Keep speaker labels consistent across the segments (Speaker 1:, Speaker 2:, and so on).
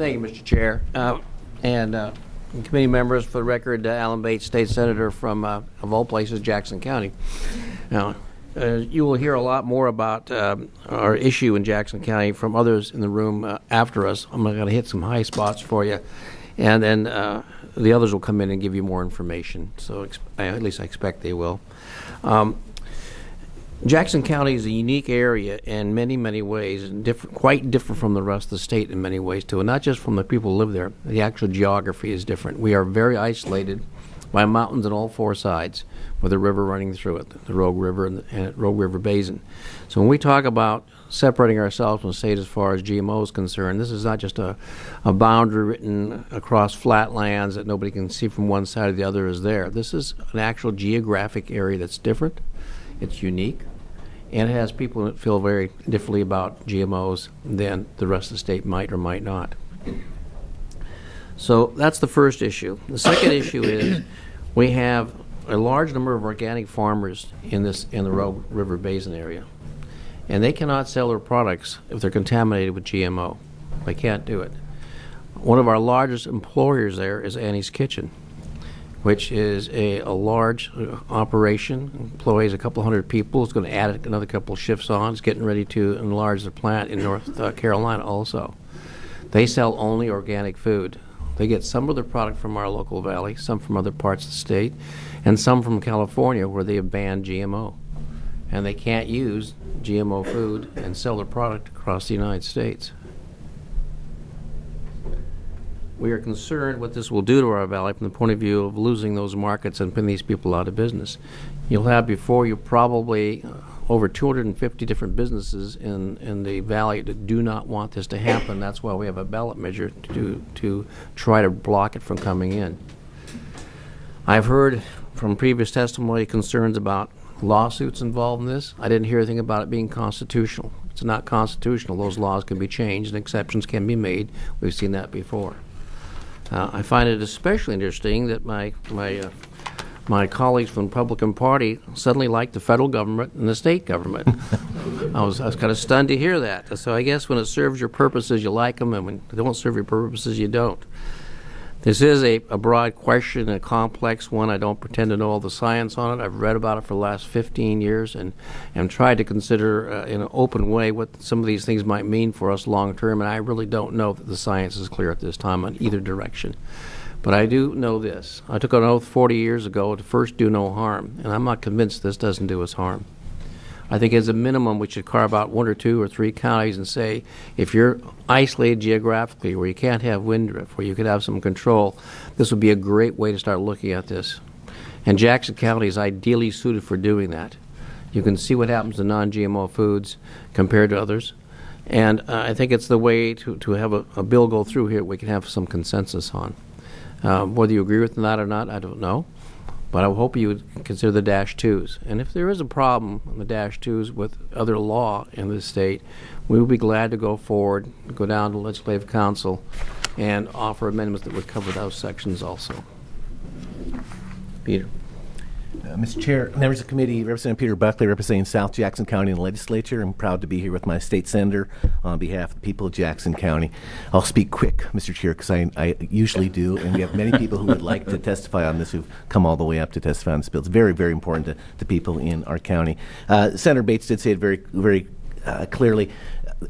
Speaker 1: Thank you, Mr. Chair. And committee members, for the record, Alan Bates, State Senator from, of all places, Jackson County. Now, you will hear a lot more about our issue in Jackson County from others in the room after us. I'm going to hit some high spots for you, and then the others will come in and give you more information. So at least I expect they will. Jackson County is a unique area in many, many ways, and quite different from the rest of the state in many ways, too. And not just from the people who live there. The actual geography is different. We are very isolated by mountains on all four sides with a river running through it, the Rogue River and Rogue River Basin. So when we talk about separating ourselves from the state as far as GMO is concerned, this is not just a boundary written across flat lands that nobody can see from one side or the other is there. This is an actual geographic area that's different. It's unique. And it has people that feel very differently about GMOs than the rest of the state might or might not. So that's the first issue. The second issue is we have a large number of organic farmers in the Rogue River Basin area. And they cannot sell their products if they're contaminated with GMO. They can't do it. One of our largest employers there is Annie's Kitchen, which is a large operation, employs a couple hundred people. It's going to add another couple shifts on. It's getting ready to enlarge the plant in North Carolina also. They sell only organic food. They get some of their product from our local valley, some from other parts of the state, and some from California where they have banned GMO. And they can't use GMO food and sell their product across the United States. We are concerned what this will do to our valley from the point of view of losing those markets and putting these people out of business. You'll have before you probably over 250 different businesses in the valley that do not want this to happen. That's why we have a ballot measure to try to block it from coming in. I've heard from previous testimony concerns about lawsuits involved in this. I didn't hear anything about it being constitutional. It's not constitutional. Those laws can be changed and exceptions can be made. We've seen that before. I find it especially interesting that my colleagues from the Republican Party suddenly like the federal government and the state government. I was kind of stunned to hear that. So I guess when it serves your purposes, you like them, and when they don't serve your purposes, you don't. This is a broad question, a complex one. I don't pretend to know all the science on it. I've read about it for the last 15 years and tried to consider in an open way what some of these things might mean for us long term, and I really don't know that the science is clear at this time on either direction. But I do know this. I took an oath 40 years ago to first do no harm, and I'm not convinced this doesn't do us harm. I think as a minimum we should carve out 1 or 2 or 3 counties and say if you're isolated geographically where you can't have wind drift, where you could have some control, this would be a great way to start looking at this. And Jackson County is ideally suited for doing that. You can see what happens to non-GMO foods compared to others. And I think it's the way to have a bill go through here we can have some consensus on. Whether you agree with that or not, I don't know. But I hope you would consider the -2s. And if there is a problem on the -2s with other law in the state, we will be glad to go forward, go down to Legislative Council, and offer amendments that would cover those sections also. Peter.
Speaker 2: Mr. Chair, members of the committee, Representative Peter Buckley, representing South Jackson County in the legislature. I'm proud to be here with my state senator on behalf of the people of Jackson County. I'll speak quick, Mr. Chair, because I usually do, and we have many people who would like to testify on this who've come all the way up to testify on this bill. It's very, very important to people in our county. Senator Bates did say it very, very clearly.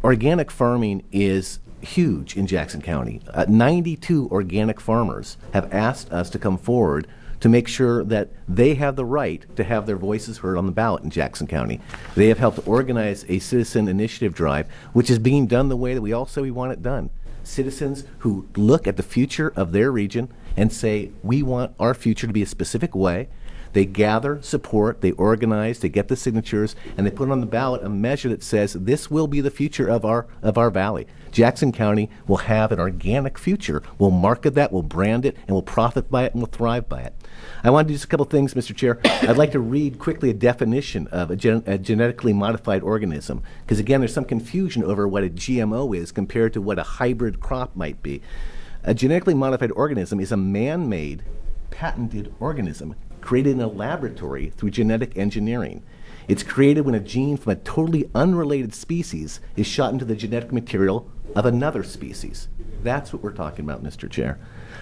Speaker 2: Organic farming is huge in Jackson County. 92 organic farmers have asked us to come forward to make sure that they have the right to have their voices heard on the ballot in Jackson County. They have helped organize a citizen initiative drive, which is being done the way that we all say we want it done. Citizens who look at the future of their region and say, we want our future to be a specific way. They gather support, they organize, they get the signatures, and they put on the ballot a measure that says this will be the future of our valley. Jackson County will have an organic future. We'll market that, we'll brand it, and we'll profit by it, and we'll thrive by it. I want to do just a couple things, Mr. Chair. I'd like to read quickly a definition of a genetically modified organism, because again, there's some confusion over what a GMO is compared to what a hybrid crop might be. A genetically modified organism is a man-made, patented organism created in a laboratory through genetic engineering. It's created when a gene from a totally unrelated species is shot into the genetic material of another species. That's what we're talking about, Mr. Chair.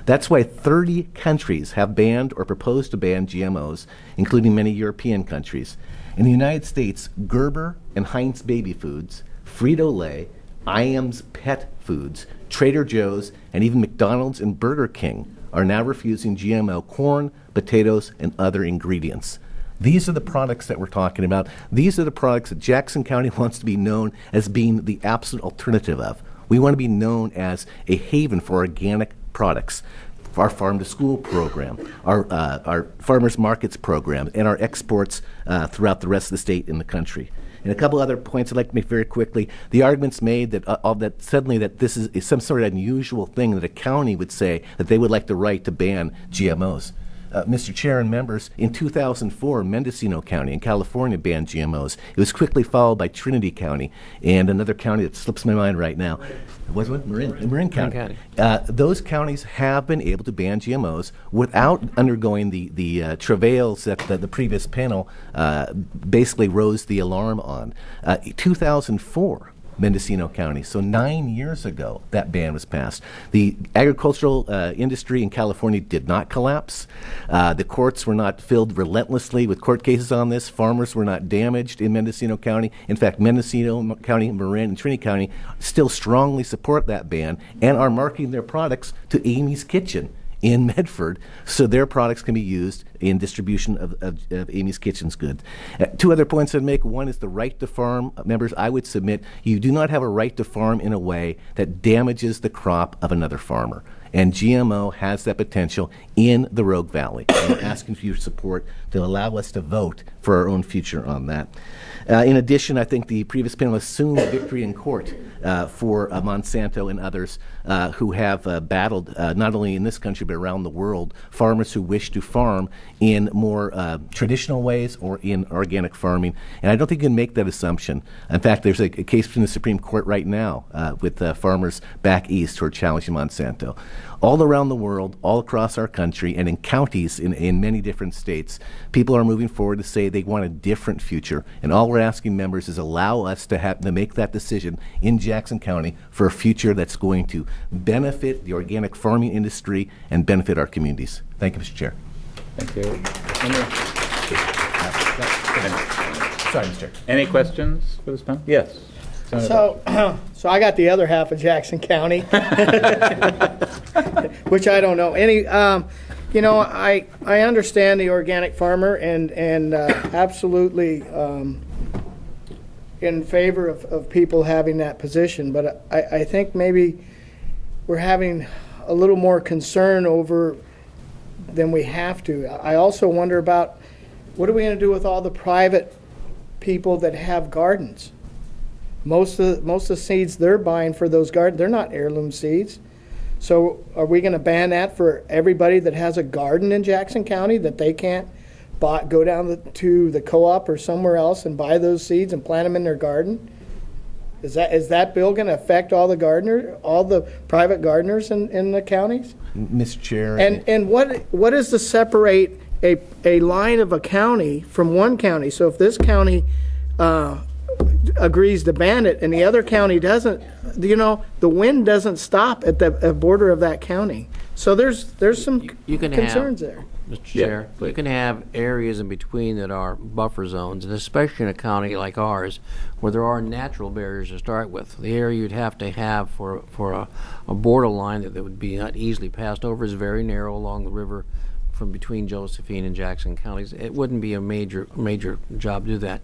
Speaker 2: That's why 30 countries have banned or proposed to ban GMOs, including many European countries. In the United States, Gerber and Heinz Baby Foods, Frito-Lay, IAM's Pet Foods, Trader Joe's, and even McDonald's and Burger King are now refusing GMO corn, potatoes, and other ingredients. These are the products that we're talking about. These are the products that Jackson County wants to be known as being the absolute alternative of. We want to be known as a haven for organic products. Our farm to school program, our farmers markets program, and our exports throughout the rest of the state and the country. And a couple other points I'd like to make very quickly. The argument's made that suddenly that this is some sort of unusual thing that a county would say that they would like the right to ban GMOs. Mr. Chair and members, in 2004, Mendocino County in California banned GMOs. It was quickly followed by Trinity County and another county that slips my mind right now. Was it Marin County? Those counties have been able to ban GMOs without undergoing the travails that the previous panel basically rose the alarm on. 2004. Mendocino County. So 9 years ago, that ban was passed. The agricultural industry in California did not collapse. The courts were not filled relentlessly with court cases on this. Farmers were not damaged in Mendocino County. In fact, Mendocino County, Marin, and Trinity County still strongly support that ban and are marketing their products to Amy's Kitchen in Medford, so their products can be used in distribution of Amy's Kitchen's goods. Two other points I'd make. One is the right to farm. Members, I would submit you do not have a right to farm in a way that damages the crop of another farmer. And GMO has that potential in the Rogue Valley. I'm asking for your support to allow us to vote for our own future on that. In addition, I think the previous panel assumed victory in court for Monsanto and others who have battled, not only in this country but around the world, farmers who wish to farm in more traditional ways or in organic farming. And I don't think you can make that assumption. In fact, there's a case in the Supreme Court right now with farmers back east who are challenging Monsanto. All around the world, all across our country, and in counties in many different states, people are moving forward to say they want a different future. And all we're asking members is allow us to make that decision in Jackson County for a future that's going to benefit the organic farming industry and benefit our communities. Thank you, Mr. Chair.
Speaker 3: Thank you.
Speaker 2: Sorry, Mr. Chair.
Speaker 3: Any questions for this panel? Yes.
Speaker 4: So I got the other half of Jackson County, which I don't know any. I understand the organic farmer and absolutely in favor of people having that position, but I think maybe we're having a little more concern over than we have to. I also wonder about what are we going to do with all the private people that have gardens. Most of the seeds they're buying for those gardens, they're not heirloom seeds. So are we going to ban that for everybody that has a garden in Jackson County, that they can't go down to the co-op or somewhere else and buy those seeds and plant them in their garden? Is that bill going to affect all the private gardeners in the counties?
Speaker 2: Mr. Chair.
Speaker 4: And what is to separate a line of a county from one county? So if this county agrees to ban it and the other county doesn't, the wind doesn't stop at the border of that county. So there's some concerns there.
Speaker 1: Mr. Chair, you can have areas in between that are buffer zones, and especially in a county like ours, where there are natural barriers to start with. The area you'd have to have for a borderline that would be not easily passed over is very narrow along the river from between Josephine and Jackson counties. It wouldn't be a major job to do that.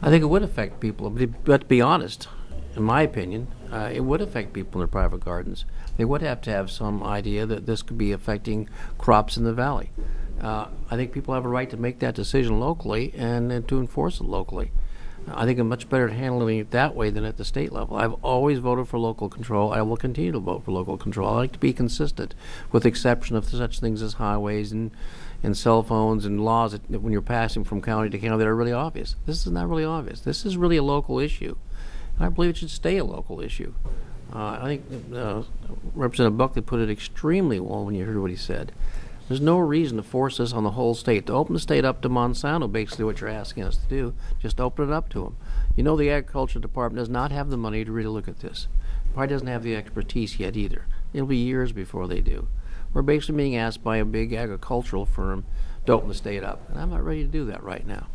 Speaker 1: I think it would affect people, but to be honest, in my opinion, it would affect people in their private gardens. They would have to have some idea that this could be affecting crops in the valley. I think people have a right to make that decision locally and to enforce it locally. I think I'm much better at handling it that way than at the state level. I've always voted for local control. I will continue to vote for local control. I like to be consistent, with the exception of such things as highways and cell phones and laws that when you're passing from county to county that are really obvious. This is not really obvious. This is really a local issue. I believe it should stay a local issue. I think Representative Buckley put it extremely well when you heard what he said. There's no reason to force this on the whole state. To open the state up to Monsanto, basically what you're asking us to do, just open it up to them. The Agriculture Department does not have the money to really look at this. probably doesn't have the expertise yet either. It'll be years before they do. We're basically being asked by a big agricultural firm to open the state up, and I'm not ready to do that right now.